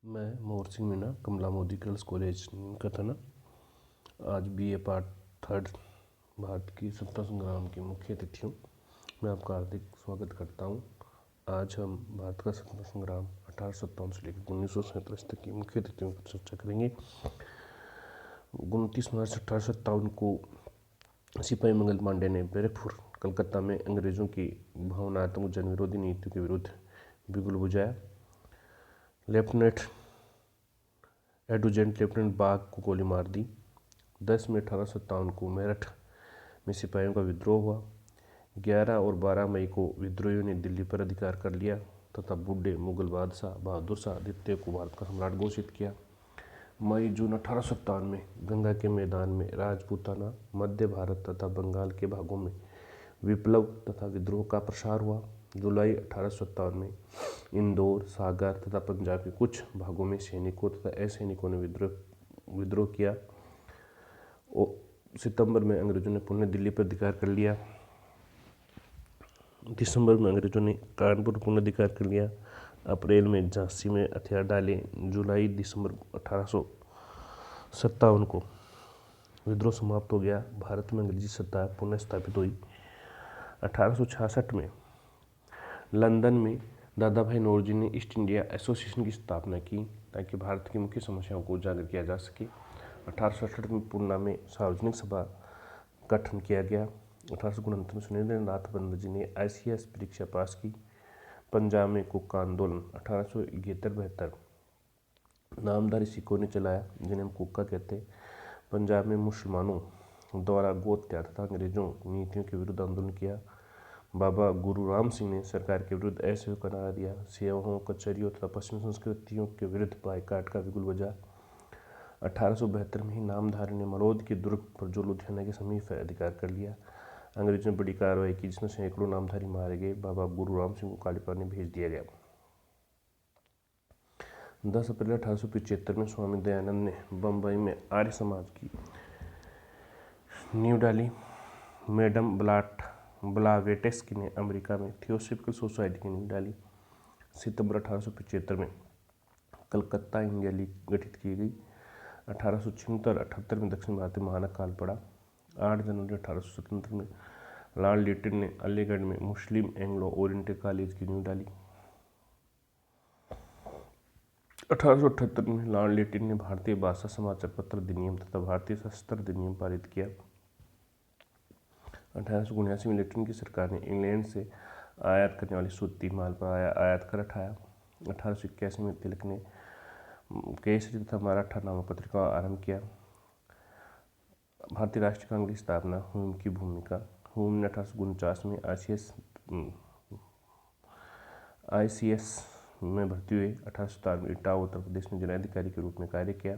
मैं मोहर सिंह मीणा, कमला Modi girls college का था ना। आज BA पार्ट 3 भारत की स्वतंत्रता संग्राम की मुख्य अतिथि हूँ। मैं आपका हार्दिक स्वागत करता हूँ। आज हम भारत का स्वतंत्रता संग्राम 1857 से लेकर 1947 तक की मुख्य अतिथियों पर चर्चा करेंगे। 29 मार्च 1857 को सिपाही मंगल पांडे ने बैरकपुर कलकत्ता में अंग्रेजों की भावनात्मक जन विरोधी नीतियों के विरुद्ध बिगुल बुझाया। लेफ्टिनेंट एडजुटेंट लेफ्टिनेंट बाग को गोली मार दी। 10 मई 1857 को मेरठ में सिपाहियों का विद्रोह हुआ। 11 और 12 मई को विद्रोहियों ने दिल्ली पर अधिकार कर लिया तथा बूढ़े मुगल बादशाह बहादुर शाह द्वितीय को भारत का सम्राट घोषित किया। मई जून 1857 में गंगा के मैदान में राजपूताना, मध्य भारत तथा बंगाल के भागों में विप्लव तथा विद्रोह का प्रसार हुआ। जुलाई 1857 में इंदौर, सागर तथा पंजाब के कुछ भागों में सैनिकों तथा असैनिकों ने विद्रोह किया। सितंबर में अंग्रेजों ने पुनः दिल्ली पर अधिकार कर लिया। दिसंबर में अंग्रेजों ने कानपुर पुनः अधिकार कर लिया। अप्रैल में झांसी में हथियार डाले। जुलाई दिसंबर 1857 को विद्रोह समाप्त हो गया। भारत में अंग्रेजी सत्ता पुनः स्थापित हुई। 1866 में लंदन में दादा भाई नौरोजी ने ईस्ट इंडिया एसोसिएशन की स्थापना की ताकि भारत की मुख्य समस्याओं को उजागर किया जा सके। 1868 में पूना में सार्वजनिक सभा गठन किया गया। 1869 में सुरेंद्रनाथ बनर्जी ने ICS परीक्षा पास की। पंजाब में कुका आंदोलन 1871-72 नामधारी सिखों ने चलाया, जिन्हें हम कुका कहते हैं। पंजाब में मुसलमानों द्वारा गोद त्याग तथा अंग्रेजों नीतियों के विरुद्ध आंदोलन किया। बाबा गुरु राम सिंह ने सरकार के विरुद्ध असहयोग का नारा दिया। सेवाओं, कचहरियों तथा पश्चिमी संस्कृतियों के विरुद्ध बाइकाट का बिगुल बजा। 1872 में ही नामधारी ने मरौद के दुर्ग पर जो लुधियाना के समीप है अधिकार कर लिया। अंग्रेजों ने बड़ी कार्रवाई की जिसमें सैकड़ों नामधारी मारे गए। बाबा गुरु राम सिंह को काले पानी भेज दिया गया। 10 अप्रैल 1875 में स्वामी दयानंद ने बम्बई में आर्य समाज की नींव डाली। मैडम ब्लावेटस्की ने अमेरिका में थियोसॉफिकल सोसाइटी की नींव डाली। सितंबर 1875 में कलकत्ता इंडिया लीग गठित की गई। 1876-78 में दक्षिण भारत में महान काल पड़ा। 8 जनवरी 1877 में लॉर्ड लिटिल ने अलीगढ़ में मुस्लिम एंग्लो ओरिएंटल कॉलेज की नींव डाली। 1878 में लॉर्ड लिटिल ने भारतीय भाषा समाचार पत्र अधिनियम तथा भारतीय सशस्त्र अधिनियम पारित किया। 1879 में लिटिल की सरकार ने इंग्लैंड से आयात करने वाली सूती माल पर आयात कर हटाया। 1881 में तिलक ने केसरी तथा मराठा नामक पत्रिका का आरंभ किया। भारतीय राष्ट्रीय कांग्रेस की स्थापना हुम की भूमिका। हुम ने 1849 में ICS में भर्ती हुए। 1857 में इटावा उत्तर प्रदेश में जिलाधिकारी के रूप में कार्य किया।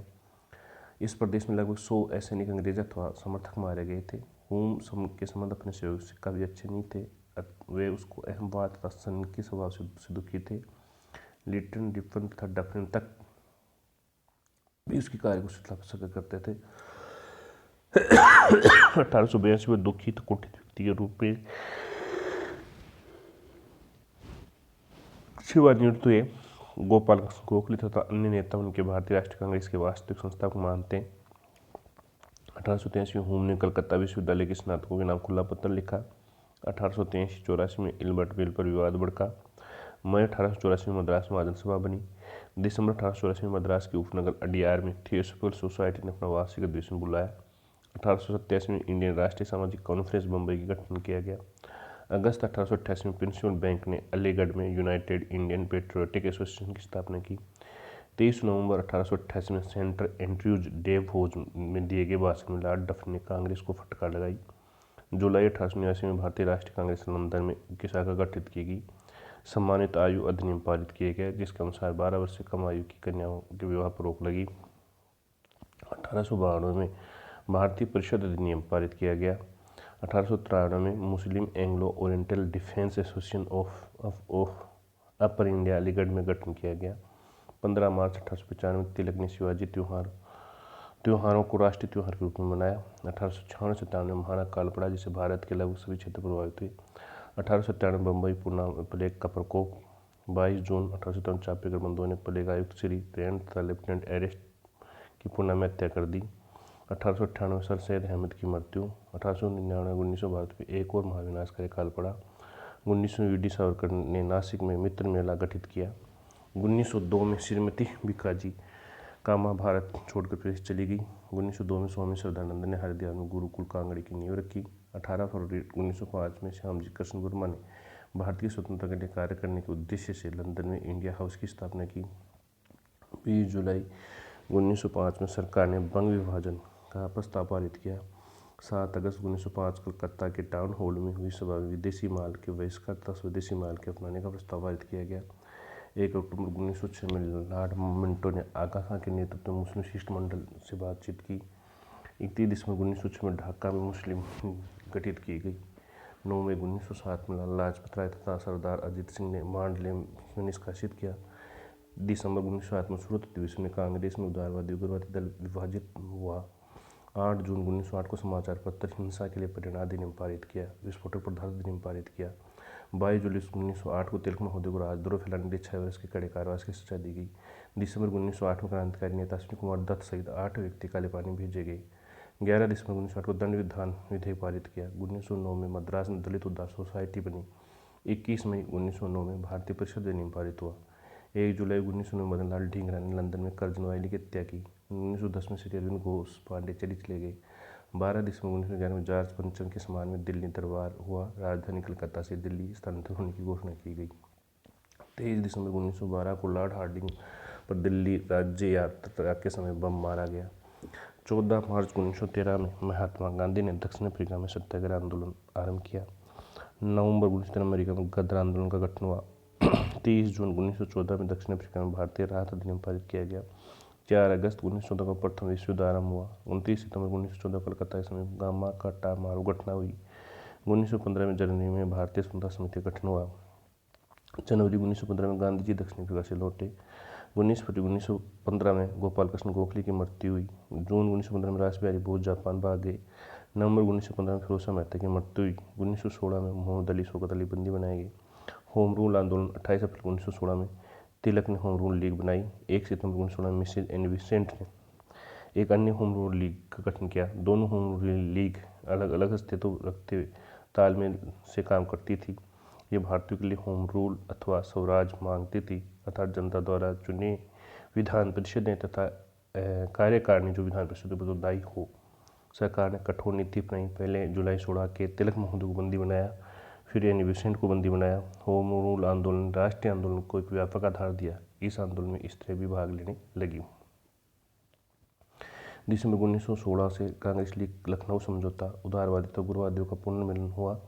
इस प्रदेश में लगभग 100 असैनिक अंग्रेज अथवा समर्थक मारे गए थे। हुम के संबंध अपने सहयोग से काफ़ी अच्छे नहीं थे। वे उसको अहमवाद तथा सन के स्वभाव से दुखी थे। लिटन, डिफन तथा डफरिन तक भी उसकी कार्य को सराहना करते थे। 1882 में दुखी तो कुटित व्यक्ति के रूप में सेवानिवृत्त हुए। गोपाल गोखले तथा अन्य नेता उनके भारतीय राष्ट्रीय कांग्रेस के वास्तविक संस्थापक मानते हैं। 1883 में हुम ने कलकत्ता विश्वविद्यालय के स्नातकों के नाम खुला पत्र लिखा। 1883-84 में इल्बर्ट बिल पर विवाद भड़का। मई 1884 में मद्रास महाजन सभा बनी। दिसंबर 1884 में मद्रास के उपनगर अडियार में थियोसॉफिकल सोसाइटी ने अपना वार्षिक अधिवेशन बुलाया। 1887 में इंडियन राष्ट्रीय सामाजिक कॉन्फ्रेंस बम्बई का गठन किया गया। अगस्त 1888 में प्रिंसिपल बैंक ने अलीगढ़ में यूनाइटेड इंडियन पेट्रियोटिक एसोसिएशन की स्थापना की। 23 नवंबर 1888 में सेंटर एंड्रयूज डेवहोज में दिए गए भाषण में लॉर्ड डफरिन ने कांग्रेस को फटकार लगाई। जुलाई 1889 में भारतीय राष्ट्रीय कांग्रेस लंदन में की शाखा गठित की गई। सम्मानित आयु अधिनियम पारित किए गए जिसके अनुसार 12 वर्ष से कम आयु की कन्याओं के विवाह पर रोक लगी। 1892 में भारतीय परिषद अधिनियम पारित किया गया। 1893 में Muslim Anglo Oriental Defence Association of Upper India Aligarh में गठन किया गया। 15 मार्च 1895 में तिलक ने शिवाजी त्योहारों को राष्ट्रीय त्योहार के रूप में मनाया। 1896-97 में महान काल पड़ा जिससे भारत के लगभग सभी क्षेत्र प्रभावित हुए। 1897 बम्बई पूना प्लेग का प्रकोप 22 जून 1853 चापेकर बंधुओं ने प्लेग आयुक्त श्री ट्रेंट तथा लेफ्टिनेंट एरेस्ट की पुणे में हत्या कर दी। 1898 सर सैयद अहमद की मृत्यु। 1899 1900 भारत में एक और महाविनाशकारी काल पड़ा। 1900 वीडी सावरकर ने नासिक में मित्र मेला गठित किया। 1902 में श्रीमती बीकाजी कामा भारत छोड़कर प्रदेश चली गई। 1902 में स्वामी श्रद्धानंद ने हरिद्वार में गुरुकुल कांगड़ी की नींव रखी। 18 फरवरी 1905 में श्यामजी कृष्ण वर्मा ने भारतीय स्वतंत्रता के लिए कार्य करने के उद्देश्य से लंदन में इंडिया हाउस की स्थापना की। 20 जुलाई 1905 में सरकार ने बंग विभाजन का प्रस्ताव पारित किया। 7 अगस्त 1905 कलकत्ता के टाउन हॉल में हुई सभा में विदेशी माल के बहिष्कार तथा स्वदेशी माल के अपनाने का प्रस्ताव पारित किया गया। 1 अक्टूबर 1906 में लॉर्ड मिंटो ने आगा खां के नेतृत्व में मुस्लिम शिष्टमंडल से बातचीत की। 31 दिसंबर 1906 में ढाका में मुस्लिम गठित की गई। 9 मई 1907 में लाला लाजपत राय तथा सरदार अजित सिंह ने मांडले में निष्कासित किया। दिसंबर 1907 में सूरत अधिवेशन में कांग्रेस में उदारवादी उग्रवादी दल विभाजित हुआ। 8 जून 1908 को समाचार पत्र हिंसा के लिए प्रेरणा अधिनियम पारित किया। विस्फोटक पदार्थ अधिनियम पारित किया। 22 जुलाई 1908 को तिलक महोदय को राजद्रोह फैलाने के लिए 6 वर्ष के कड़े कारावास की सजा दी गई। दिसंबर 1908 में क्रांतिकारी नेता अश्विनी कुमार दत्त सहित 8 व्यक्ति काले पानी भेजे गए। 11 दिसंबर 1908 को दंड विधान विधेयक पारित किया। 1909 में मद्रास में दलित उद्धार सोसाइटी बनी। 21 मई 1909 में भारतीय परिषद अधिनियम पारित हुआ। 1 जुलाई 1909 में मदन लाल ढींगरा ने लंदन में कर्जन वायली की हत्या की। 1910 में श्री अरविंद घोष पांडिचेरी चले गए। 12 दिसंबर 1911 में जॉर्ज पंचम के सम्मान में दिल्ली दरबार हुआ। राजधानी कलकत्ता से दिल्ली स्थानांतरित होने की घोषणा की गई। 23 दिसंबर 1912 को लॉर्ड हार्डिंग पर दिल्ली राज्य यात्रा के समय बम मारा गया। 14 मार्च 1913 में महात्मा गांधी ने दक्षिण अफ्रीका में सत्याग्रह आंदोलन आरंभ किया। नवंबर 1913 में अमेरिका में गदर आंदोलन का गठन हुआ। 30 जून 1914 में दक्षिण अफ्रीका में भारतीय राहत अधिनियम पारित किया गया। 4 अगस्त 1914 को प्रथम विश्व युद्ध आरंभ हुआ। 29 सितंबर 1914 कलकत्ता के समय गामा काटा मारू घटना हुई। 1915 में जर्मनी में भारतीय स्वतंत्रता समिति का गठन हुआ। जनवरी 1915 में गांधी जी दक्षिण अफ्रीका से लौटे। 19 फरवरी 1915 में गोपाल कृष्ण गोखले की मृत्यु हुई। जून 1915 में रास बिहारी बोस जापान भाग गए। नवंबर 1915 में फिरोज शाह मेहता की मृत्यु हुई। 1916 में मोहम्मद अली शौकत अली बंदी बनाए गए। होम रूल आंदोलन 28 अप्रैल 1916 में तिलक ने होम रूल लीग बनाई। 1 सितंबर 1916 में मिसेज एन विसेंट ने एक अन्य होम रूल लीग का गठन किया। दोनों होम रूल लीग अलग अलग अस्तित्व रखते हुए तालमेल से काम करती थी। ये भारतीयों के लिए होम रूल अथवा स्वराज मांगती थी, अर्थात जनता द्वारा चुने विधान परिषदें तथा कार्यकारिणी जो विधान परिषद पर दायी हो। सरकार ने कठोर नीति अपनाई। पहले जुलाई 16 के तिलक महोदय को बंदी बनाया, फिर एनी बेसेंट को बंदी बनाया। होम रूल आंदोलन राष्ट्रीय आंदोलन को एक व्यापक आधार दिया। इस आंदोलन में स्त्रियां भी भाग लेने लगी। दिसंबर 1916 से कांग्रेस लीग लखनऊ समझौता उदारवादी तो उग्रवादियों का पुनर्मिलन हुआ।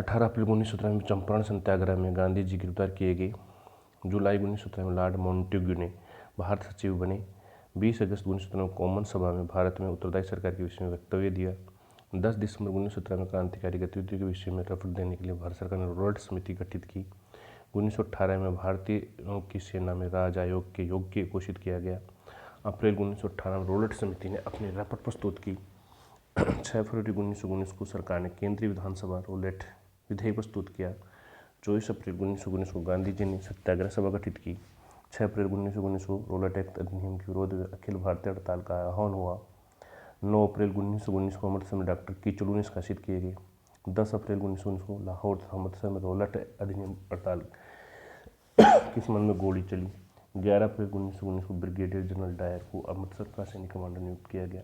18 अप्रैल 1917 में चंपारण सत्याग्रह में गांधी जी गिरफ्तार किए गए। जुलाई 1917 में लॉर्ड मॉन्टेग्यू ने भारत सचिव बने। 20 अगस्त 1917 में कॉमन सभा में भारत में उत्तरदायी सरकार के विषय में वक्तव्य दिया। 10 दिसंबर 1917 में क्रांतिकारी गतिविधियों के विषय में रिपोर्ट देने के लिए भारत सरकार ने रोल्ड समिति गठित की। 1918 में भारतीयों की सेना में राज आयोग के योग्य घोषित किया गया। अप्रैल 1918 में रोल्ड समिति ने अपनी रिपोर्ट प्रस्तुत की। 6 फरवरी 1919 को सरकार ने केंद्रीय विधानसभा रोलेट विधेयक प्रस्तुत किया। 24 अप्रैल 1919 को गांधी जी ने सत्याग्रह सभा गठित की। 6 अप्रैल 1919 को रोलेट एक्ट अधिनियम के विरोध में अखिल भारतीय हड़ताल का आह्वान हुआ। 9 अप्रैल 1919 को अमृतसर में डॉक्टर कीचलू निष्कासित किए गए। 10 अप्रैल 1919 को लाहौर तथा अमृतसर में रोलेट अधिनियम हड़ताल के संबंध में गोली चली। 11 अप्रैल 1919 को ब्रिगेडियर जनरल डायर को अमृतसर का सैनिक कमांडर नियुक्त किया गया।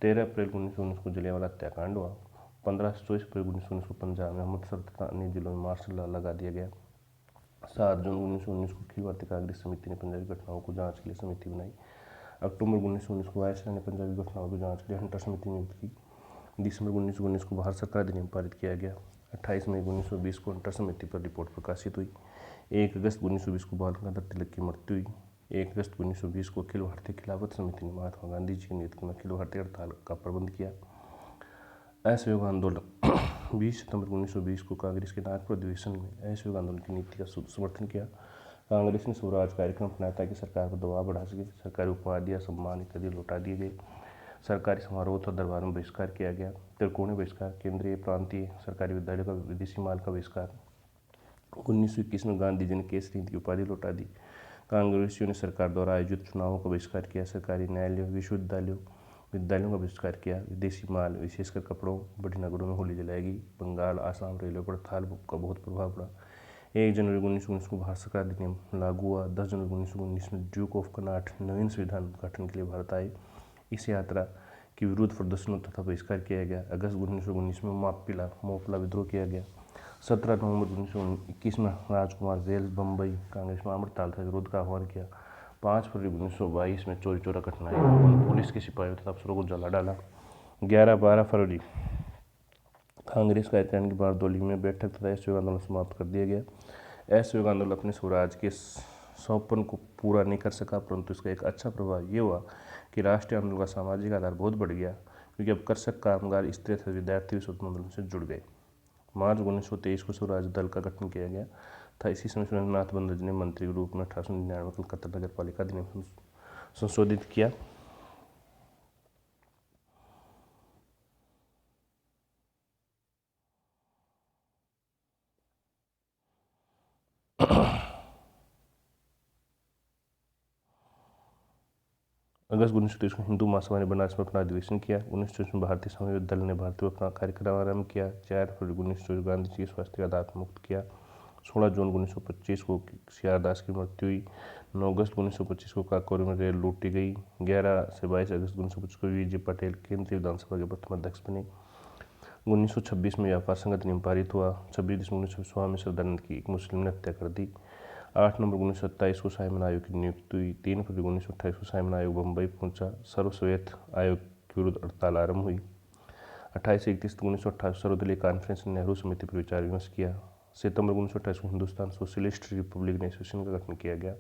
13 अप्रैल 1919 को जलियांवाला हत्याकांड हुआ। 15 से 24 अप्रैल 1919 को पंजाब में अमृतसर तथा अन्य जिलों में मार्शल लॉ लगा दिया गया। 7 जून 1919 को अखिल भारतीय कांग्रेस समिति ने पंजाबी घटनाओं को जांच के लिए समिति बनाई। अक्टूबर 1919 को वायसराय ने पंजाबी घटनाओं की जांच के लिए हंटर समिति नियुक्त की। दिसंबर 1919 को भारत सरकार अधिनियम पारित किया गया। 28 मई 1920 को हंटर समिति पर रिपोर्ट प्रकाशित हुई। 1 अगस्त 1920 को बाल गंगाधर तिलक की मृत्यु हुई। 1 अगस्त 1920 को अखिल भारतीय खिलाफत समिति ने महात्मा गांधी जी के नेतृत्व में अखिल भारतीय हड़ताल का प्रबंध किया। असहयोग आंदोलन 20 सितंबर 1920 को कांग्रेस के नागपुर अधिवेशन में असहयोग आंदोलन की नीति का समर्थन किया। कांग्रेस ने स्वराज कार्यक्रम अपनाया ताकि सरकार पर दबाव बढ़ा सके। सरकारी उपाधियां सम्मान इत्यादि लौटा दिए गए। सरकारी समारोह तथा दरबारों में बहिष्कार किया गया। त्रिकोणीय बहिष्कार, केंद्रीय प्रांतीय सरकारी विद्यालयों का विदेशी माल का बहिष्कार, 1921 में गांधी जी ने केसरी हिंद की उपाधि लौटा दी। कांग्रेसियों ने सरकार द्वारा आयोजित चुनावों का बहिष्कार किया। सरकारी न्यायालयों, विद्यालयों का बहिष्कार किया। विदेशी माल, विशेषकर कपड़ों, बड़े नगरों में होली जलाई गई। बंगाल, आसाम रेलवे पर हड़ताल का बहुत प्रभाव पड़ा। 1 जनवरी 1919 को भारत सरकार अधिनियम लागू हुआ। 10 जनवरी 1919 में ड्यूक ऑफ कनाट नवीन संविधान गठन के लिए भारत आए। इस यात्रा के विरुद्ध प्रदर्शनों तथा बहिष्कार किया गया। अगस्त 1919 में मोपला विद्रोह किया गया। 17 नवंबर 1921 में राजकुमार वेल्स बम्बई कांग्रेस में अमरताल तथा विरोध का आह्वान किया। 5 फरवरी 1922 में चोरी चोरा घटनाएं, पुलिस के सिपाहियों तथा अफसरों को जला डाला। 11-12 फरवरी कांग्रेस कार्यकारिणी की बारदोली में बैठक तथा असहयोग आंदोलन समाप्त कर दिया गया। असहयोग आंदोलन अपने स्वराज के सौंपन को पूरा नहीं कर सका, परंतु इसका एक अच्छा प्रभाव ये हुआ कि राष्ट्रीय आंदोलन का सामाजिक आधार बहुत बढ़ गया, क्योंकि अब कृषक, कामगार, स्त्री तथा विद्यार्थी भी स्वतंत्र आंदोलन से जुड़ गए। मार्च 1923 को स्वराज दल का गठन किया गया था। इसी समय सुरेंद्रनाथ बनर्जी ने मंत्री के रूप में 1899 में कलकत्ता नगर पालिका अधिनियम संशोधित किया। अगस्त 1923 को हिंदू महासभा ने बनारस में अपना अधिवेशन किया। 1924 में भारतीय समन्वय दल ने भारत में अपना कार्यक्रम आरंभ किया। 4 फरवरी 1924 गांधी जी के स्वास्थ्य का आधार मुक्त किया। 16 जून 1925 को सियारदास की मृत्यु हुई। 9 अगस्त 1925 को काकोरी में रेल लूटी गई। 11 से 22 अगस्त 1925 को वीजी पटेल केंद्रीय विधानसभा के प्रथम अध्यक्ष बने। 1926 में व्यापार संघ अधिनियम पारित हुआ। 26 दिसंबर 1916 में सरदानंद की एक मुस्लिम ने हत्या कर दी। 8 नवंबर 1927 को साइमन आयोग की नियुक्ति हुई। 3 फरवरी 1928 को साइमन आयोग बम्बई पहुंचा। सर्वश्वेत आयोग के विरुद्ध हड़ताल आरंभ हुई। 28 से 31 तक 1928 सर्वदलीय कॉन्फ्रेंस ने नेहरू समिति पर विचार विमर्श किया। सितंबर 1928 को हिंदुस्तान सोशलिस्ट रिपब्लिक एसोसिएशन का गठन किया गया।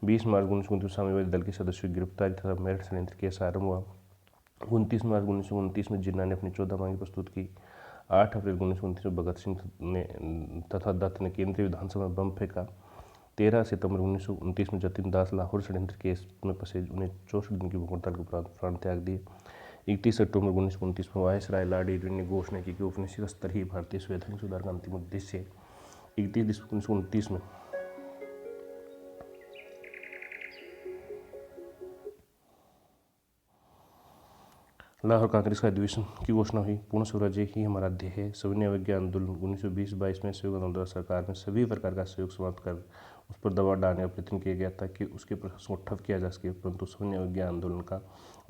20 मार्च 1929 साम्यवादी दल के सदस्यों की गिरफ्तारी तथा मेरठ षड्यंत्र केस आरंभ हुआ। 29 मार्च 1929 में जिन्ना ने अपनी 14 मांगी प्रस्तुत की। 8 अप्रैल 1929 में भगत सिंह ने तथा दत्त ने केंद्रीय विधानसभा में बम फेंका। 13 सितंबर 1929 में जतिन दास लाहौर षड्यंत्र केस में फंसे, उन्हें 64 दिन की भूख हड़ताल के उपरांत प्राण त्याग दिए। 31 अक्टूबर 1929 में वायसराय लॉर्ड इरविन ने घोषणा की कि औपनिवेशिक स्तर ही भारतीय संवैधानिक सुधार का अंतिम उद्देश्य है। 31 दिसंबर 1929 में लाहौर कांग्रेस का अधिवेशन की घोषणा हुई। पूर्ण स्वराज्य ही हमारा ध्येय है। सविनय अवज्ञा आंदोलन 1920-22 में सहयोग आंदोलन द्वारा सरकार में सभी प्रकार का सहयोग समाप्त कर उस पर दबाव डालने का प्रयत्न किया गया ताकि उसके प्रयासों को ठप किया जा सके, परंतु सविनय अवज्ञा आंदोलन का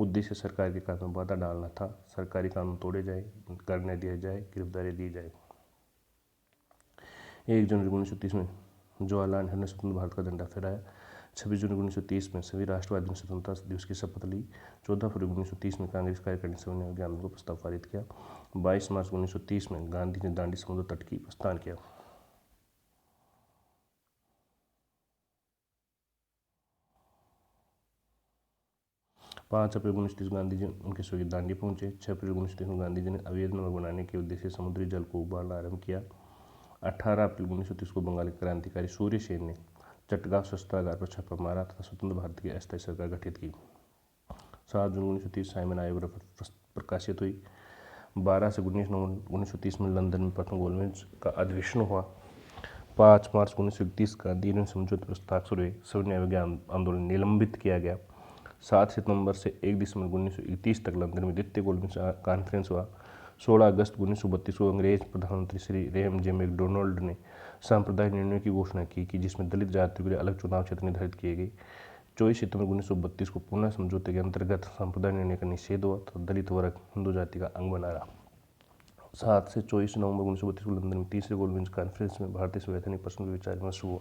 उद्देश्य सरकार के काम में बाधा डालना था। सरकारी कानून तोड़े जाए, करने दिया जाए, गिरफ्तारी दी जाए। 1 जनवरी 1930 में जवाहरलाल नेहरू ने स्वतंत्र भारत का झंडा फहराया। 26 जनवरी 1930 में सभी राष्ट्रवादियों ने स्वतंत्रता दिवस की शपथ ली। 14 फरवरी 1930 में कांग्रेस कार्यकारिणी सविनय अवज्ञा आंदोलन को प्रस्ताव पारित किया। 22 मार्च 1930 में गांधी ने दांडी समुद्र तट की प्रस्थान किया। 5 अप्रैल 1930 गांधी जी उनके स्वगृह दांडी पहुंचे। 6 अप्रैल 1930 में गांधी जी ने अवैध नमक बनाने के उद्देश्य से समुद्री जल को उबालना आरंभ किया। 18 अप्रैल 1930 को बंगाल के क्रांतिकारी सूर्य सेन ने चटगांव शस्त्रागार पर छापा मारा तथा स्वतंत्र भारत की अस्थायी सरकार गठित की। 7 जून 1930 साइमन आयोग रिपोर्ट प्रकाशित हुई। 12 से 19 नवंबर 1930 में लंदन में प्रथम गोलमेज का अधिवेशन हुआ। 5 मार्च 1931 गांधी ने समझौते पर हस्ताक्षर हुए। सविनय अवज्ञा आंदोलन निलंबित किया गया। 7 सितंबर से 1 दिसंबर 1931 तक लंदन में द्वितीय गोलमेज कॉन्फ्रेंस हुआ। 16 अगस्त 1932 को अंग्रेज प्रधानमंत्री श्री रेम जे मैकडोनाल्ड ने सांप्रदायिक निर्णय की घोषणा की कि जिसमें दलित जातियों के लिए अलग चुनाव क्षेत्र निर्धारित किए गए। 24 सितंबर 1932 को पुनः समझौते के अंतर्गत सांप्रदायिक निर्णय का निषेध हुआ तो दलित वर्ग हिंदू जाति का अंग बना रहा। 7 से 24 नवंबर 1932 को लंदन में तीसरे गोलमेज कॉन्फ्रेंस में भारतीय संवैधानिक प्रश्न पर विचार विमर्श हुआ।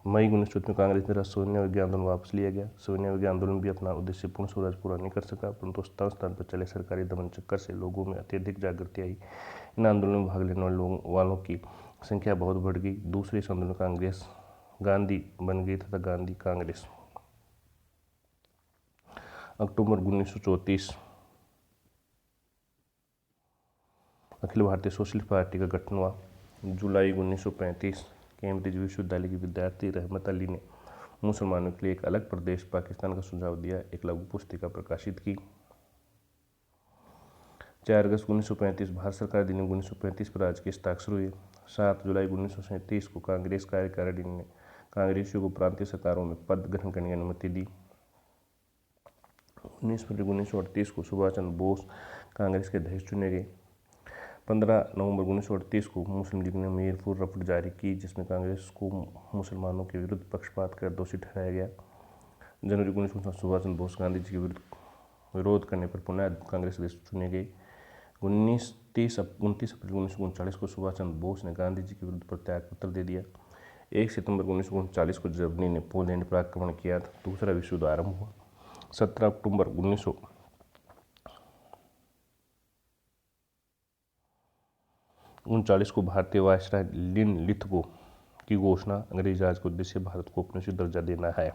मई 1934 में कांग्रेस द्वारा सविनय अवज्ञा आंदोलन वापस लिया गया। सविनय अवज्ञा आंदोलन भी अपना उद्देश्य पूर्ण स्वराज पूरा नहीं कर सका, परंतु स्थान स्थान पर चले सरकारी दमन चक्कर से लोगों में अत्यधिक जागृति आई। इन आंदोलनों में भाग लेने वालों की संख्या बहुत बढ़ गई। दूसरे इस आंदोलन कांग्रेस गांधी बन गई तथा गांधी कांग्रेस। अक्टूबर 1934 अखिल भारतीय सोशलिस्ट पार्टी का गठन हुआ। जुलाई 1935 कैम्ब्रिज विश्वविद्यालय की विद्यार्थी रहमत अली ने मुसलमानों के लिए एक अलग प्रदेश पाकिस्तान का सुझाव दिया, एक लघु पुस्तिका प्रकाशित की। 4 अगस्त 1935 भारत सरकार अधिनियम 1935 पर राज्य के हस्ताक्षर हुए। 7 जुलाई 1937 को कांग्रेस कार्यकारिणी ने कांग्रेसियों को प्रांतीय सरकारों में पद ग्रहण करने की अनुमति दी। 19 फरवरी 1938 को सुभाष चंद्र बोस कांग्रेस के अध्यक्ष चुने गए। 15 नवंबर 1938 को मुस्लिम लीग ने मीरपुर रिपोर्ट जारी की, जिसमें कांग्रेस को मुसलमानों के विरुद्ध पक्षपात कर दोषी ठहराया गया। जनवरी 1959 सुभाष चंद्र बोस गांधी जी के विरोध करने पर पुनः कांग्रेस अध्यक्ष चुने गए। 29 अप्रैल 1939 को सुभाष चंद्र बोस ने गांधी जी के विरुद्ध त्याग पत्र दे दिया। 1 सितंबर 1939 को जर्मनी ने पोलैंड पर आक्रमण किया तो दूसरा विश्व युद्ध आरंभ हुआ। 17 अक्टूबर 1939 को भारतीय वायसराय लिन लिथगो की घोषणा, अंग्रेज राज का उद्देश्य भारत को अपने दर्जा देना है।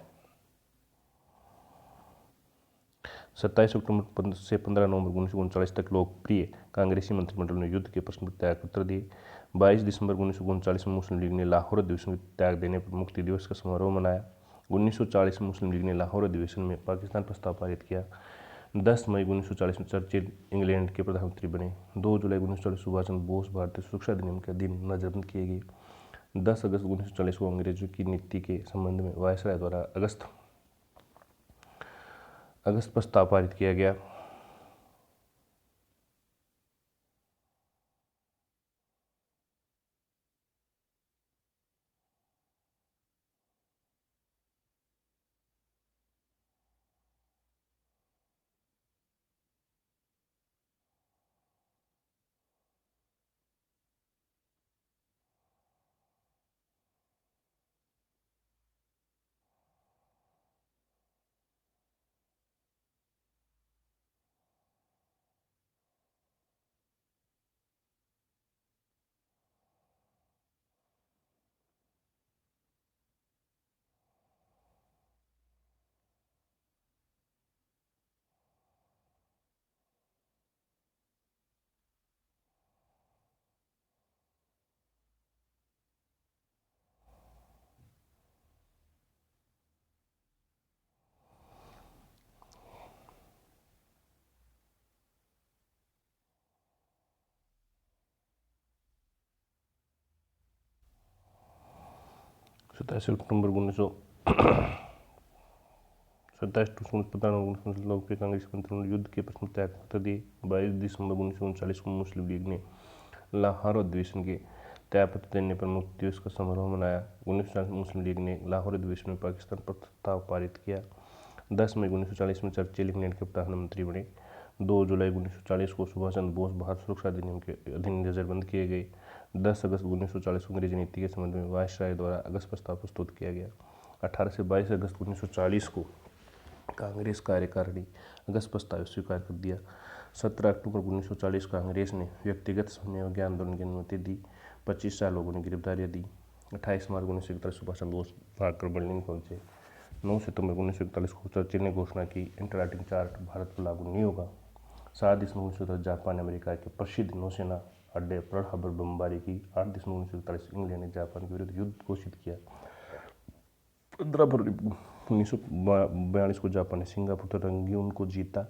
27 अक्टूबर से 15 नवंबर 1939 तक लोकप्रिय कांग्रेसी मंत्रिमंडल ने युद्ध के प्रश्न पर त्याग पत्र दिए। 22 दिसंबर 1939 में मुस्लिम लीग ने लाहौर अधिवेशन के त्याग देने पर मुक्ति दिवस का समारोह मनाया। 1940 में मुस्लिम लीग ने लाहौर अधिवेशन में पाकिस्तान प्रस्ताव पारित किया। 10 मई 1940 में चर्चिल इंग्लैंड के प्रधानमंत्री बने। 2 जुलाई 1940 सुभाष चंद्र बोस भारतीय सुरक्षा अधिनियम के अधीन नजरबंद किए गए। 10 अगस्त 1940 को अंग्रेजों की नीति के संबंध में वायसराय द्वारा अगस्त प्रस्ताव पारित किया गया। सत्ताईस अक्टूबर 1927 लोकप्रिय कांग्रेस मंत्रिमंडल युद्ध के प्रश्न त्याग पत्र दिए। 22 दिसंबर 1939 को मुस्लिम लीग ने लाहौर अधिवेशन के त्याग पत्र देने पर मुक्ति दिवस का समारोह मनाया। 1940 में मुस्लिम लीग ने लाहौर अधिवेशन में पाकिस्तान पर प्रस्ताव पारित किया। 10 मई 1940 में चर्चिल इंग्लैंड के प्रधानमंत्री बने। 2 जुलाई 1940 को सुभाष चंद्र बोस भारत सुरक्षा अधिनियम के अधीन नजरबंद किए गए। 10 अगस्त 1940 को अंग्रेजी नीति के संबंध में वायसराय द्वारा अगस्त प्रस्ताव प्रस्तुत किया गया। 18 से 22 अगस्त 1940 को कांग्रेस कार्यकारिणी अगस्त प्रस्ताव स्वीकार कर दिया। 17 अक्टूबर 1940 कांग्रेस ने व्यक्तिगत समन्वय आंदोलन की अनुमति दी। 25 लोगों ने गिरफ्तारियां दी। 28 मार्च 1941 सुभाष चंद्र बोस भागकर बर्लिन पहुंचे। 9 सितंबर 1941 को चर्चिल ने घोषणा की इंटरलाकिंग चार्ट भारत पर लागू नहीं होगा। 7 दिसंबर 1941 जापान ने अमेरिका के प्रसिद्ध नौसेना अड्डे पर्ल हार्बर बमबारी की। 8 दिसंबर 1941 इंग्लैंड ने जापान के विरुद्ध युद्ध घोषित किया। 15 फरवरी 1942 को जापान ने सिंगापुर तो रंगून को जीता।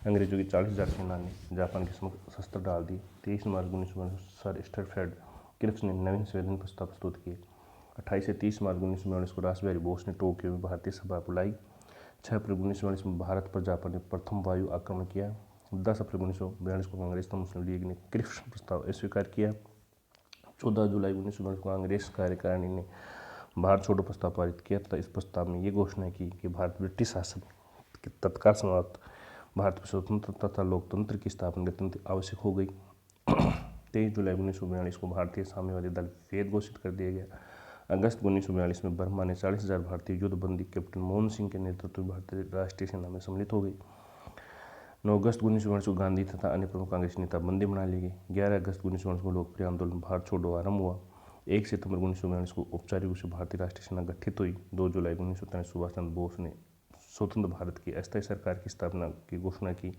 अंग्रेजों की 40,000 सेना ने जापान के समक्ष शस्त्र डाल दिए। 23 मार्च 1942 सर स्टैनफोर्ड क्रिप्स ने नवीन संविधान प्रस्ताव प्रस्तुत किए। 28 से 30 मार्च 1942 को रासबिहारी बोस ने टोक्यो में भारतीय सभा बुलाई। 6 अप्रैल 1942 में भारत पर जापान ने प्रथम वायु आक्रमण किया। 10 अप्रैल 1942 को कांग्रेस तो मुस्लिम लीग ने क्रिप्स प्रस्ताव अस्वीकार किया। 14 जुलाई 1942 को कांग्रेस कार्यकारिणी ने भारत छोड़ो प्रस्ताव पारित किया तथा इस प्रस्ताव में ये घोषणा की कि भारत ब्रिटिश शासन के तत्काल समाप्त, भारत में स्वतंत्रता तथा लोकतंत्र की स्थापना अत्यंत आवश्यक हो गई। 23 जुलाई 1942 को भारतीय साम्यवादी दल वेद घोषित कर दिया गया। अगस्त 1942 में बर्मा ने 40,000 भारतीय युद्धबंदी कैप्टन मोहन सिंह के नेतृत्व में भारतीय राष्ट्रीय सेना में सम्मिलित हो गई। 9 अगस्त 1942 को गांधी तथा अन्य प्रमुख कांग्रेसी नेता बंदी बना लिए गए। 11 अगस्त 1942 को लोकप्रिय आंदोलन भारत छोड़ो आरंभ हुआ। 1 सितंबर 1942 को औपचारिक रूप से भारतीय राष्ट्रीय सेना गठित हुई। 2 जुलाई 1943 सुभाष चंद्र बोस ने स्वतंत्र भारत की अस्थायी सरकार की स्थापना की घोषणा की।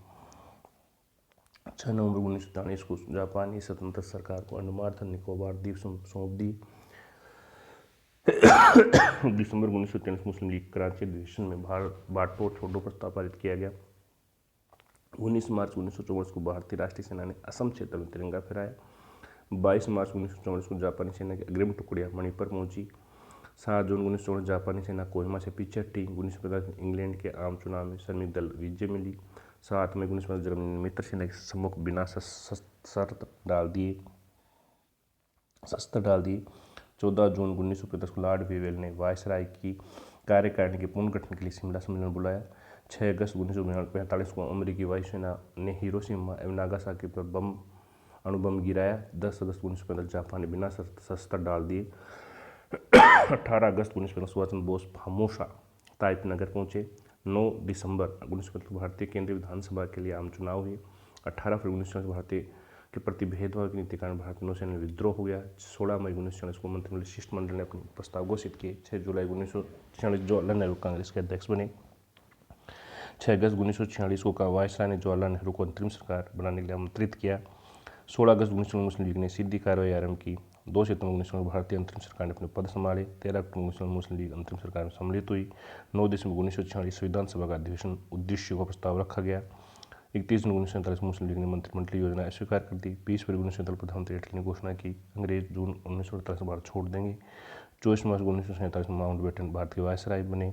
6 नवंबर 1943 को जापानी स्वतंत्र सरकार को अंडमान तथा निकोबार द्वीप सौंप दी। दिसंबर 1943 मुस्लिम लीग कराची अधिवेशन में भारत बांटो छोड़ो प्रस्ताव पारित किया गया। 19 मार्च 1944 को भारतीय राष्ट्रीय सेना ने असम क्षेत्र में तिरंगा फहराया। 22 मार्च 1944 को जापानी सेना की अग्रिम टुकड़ियां मणिपुर पहुंची। 7 जून 1944 जापानी सेना कोहिमा से पीछे हटी। 1950 में इंग्लैंड के आम चुनाव में सैनिक दल विजय मिली। 7 मई 1950 जर्मनी ने मित्र सेना के सम्मुख बिना शस्त्र डाल दिए। 14 जून 1950 को लॉर्ड वेवेल ने वायसराय की कार्यकारिणी के पुनर्गठन के लिए शिमला सम्मेलन बुलाया। 6 अगस्त 1945 को अमेरिकी वायुसेना ने हिरोशिमा एवं नागासाकी पर अणुबम गिराया। 10 अगस्त 1945 जापान ने बिना शस्त्र डाल दिए। 18 अगस्त 1945 सुभाष चंद्र बोस फामोसा ताइप नगर पहुंचे। 9 दिसंबर 1945 भारतीय केंद्रीय विधानसभा के लिए आम चुनाव हुए। 18 फरवरी 1940 भारतीय के प्रति भेदभाव की नीति के कारण भारतीय नौसेना में विद्रोह हो गया। 16 मई 1940 को मंत्रिमंडल शिष्टमंडल ने अपने प्रस्ताव घोषित किए। 6 जुलाई 1946 जवाहरलाल नेहरू कांग्रेस के अध्यक्ष बने। 6 अगस्त 1946 को वायसराय ने जवाहरलाल नेहरू को अंतरिम सरकार बनाने के लिए आमंत्रित किया। 16 अगस्त 19 मुस्लिम लीग ने सीधी कार्रवाई आरंभ की। 2 सितंबर 19 भारतीय अंतरिम सरकार ने अपने पद संभाले। 13 अक्टूबर मुस्लिम लीग अंतरिम सरकार में सम्मिलित हुई। 9 दिसंबर 1946 संविधान सभा का अधिवेशन उद्देश्यों का प्रस्ताव रखा गया। 31 जून 1947 मुस्लिम लीग ने मंत्रिमंडलीय योजना अस्वीकार कर दी। 20 फरवरी 1947 प्रधानमंत्री अटल ने घोषणा की अंग्रेज जून 1948 में भारत छोड़ देंगे। 24 मार्च 1947 में माउंटबेटन भारत के वायसराय बने।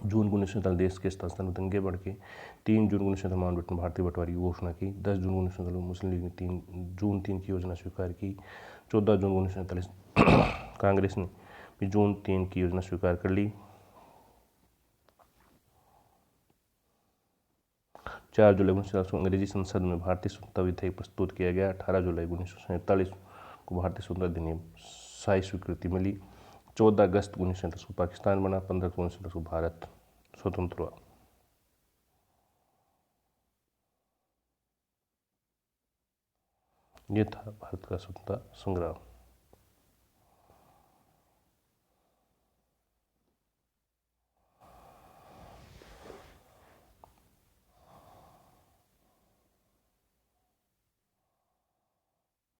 जून 1947 देश के स्थान में दंगे बढ़ के 3 जून 1947 माउंटबेटन भारतीय बंटवारे की घोषणा की। 10 जून 1947 मुस्लिम लीग ने जून 3 की योजना स्वीकार की। 14 जून 1947 कांग्रेस ने भी जून 3 की योजना स्वीकार कर ली। 4 जुलाई 1947 को अंग्रेजी संसद में भारतीय स्वतंत्रता विधेयक प्रस्तुत किया गया। 18 जुलाई 1947 को भारतीय स्वतंत्रता अधिनियम शाही स्वीकृति मिली। 14 अगस्त 1947 को पाकिस्तान बना। 15 अगस्त 1947 को भारत स्वतंत्र हुआ। ये था भारत का स्वतंत्रता संग्राम।